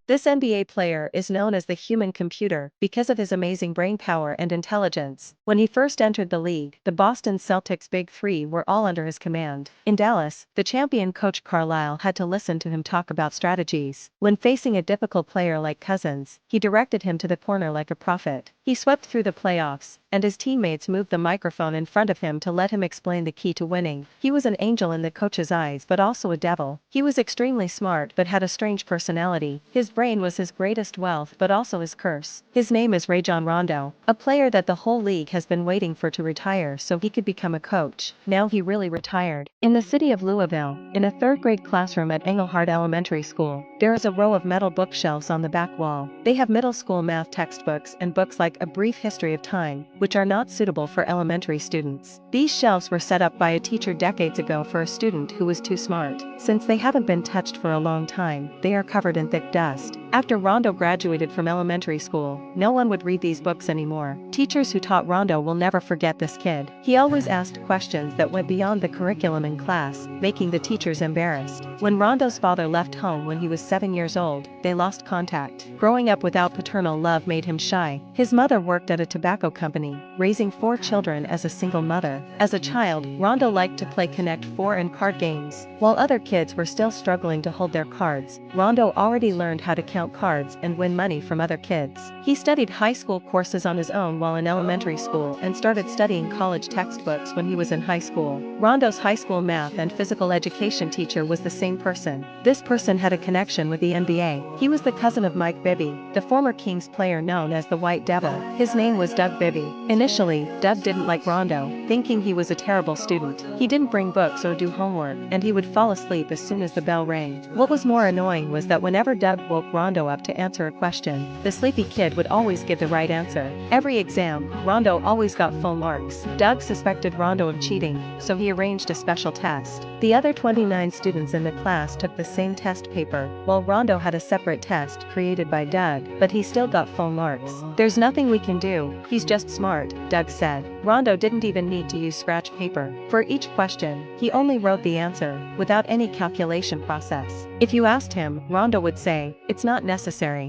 This NBA player is known as the human computer because of his amazing brain power and intelligence. When he first entered the league, the Boston Celtics' Big Three were all under his command. In Dallas, the champion coach Carlisle had to listen to him talk about strategies. When facing a difficult player like Cousins, he directed him to the corner like a prophet. He swept through the playoffs, and his teammates moved the microphone in front of him to let him explain the key to winning. He was an angel in the coach's eyes but also a devil. He was extremely smart but had a strange personality. His brain was his greatest wealth but also his curse. His name is Rondo, a player that the whole league has been waiting for to retire so he could become a coach. Now he really retired. In the city of Louisville, in a third-grade classroom at Engelhard Elementary School, there is a row of metal bookshelves on the back wall. They have middle school math textbooks and books like A Brief History of Time, which are not suitable for elementary students. These shelves were set up by a teacher decades ago for a student who was too smart. Since they haven't been touched for a long time, they are covered in thick dust. After Rondo graduated from elementary school, no one would read these books anymore. Teachers who taught Rondo will never forget this kid. He always asked questions that went beyond the curriculum in class, making the teachers embarrassed. When Rondo's father left home when he was 7 years old, they lost contact. Growing up without paternal love made him shy. His mother worked at a tobacco company, raising 4 children as a single mother. As a child, Rondo liked to play Connect 4 and card games. While other kids were still struggling to hold their cards, Rondo already learned how to count cards and win money from other kids. He studied high school courses on his own while in elementary school and started studying college textbooks when he was in high school. Rondo's high school math and physical education teacher was the same person. This person had a connection with the NBA. He was the cousin of Mike Bibby, the former Kings player known as the White Devil. His name was Doug Bibby. Initially, Doug didn't like Rondo, thinking he was a terrible student. He didn't bring books or do homework, and he would fall asleep as soon as the bell rang. What was more annoying was that whenever Doug woke Rondo up to answer a question, the sleepy kid would always give the right answer. Every exam, Rondo always got full marks. Doug suspected Rondo of cheating, so he arranged a special test. The other 29 students in the class took the same test paper, while Rondo had a separate test created by Doug, but he still got full marks. "There's nothing we can do, he's just smart," Doug said. Rondo didn't even need to use scratch paper. For each question, he only wrote the answer, without any calculation process. If you asked him, Rondo would say, "It's not necessary."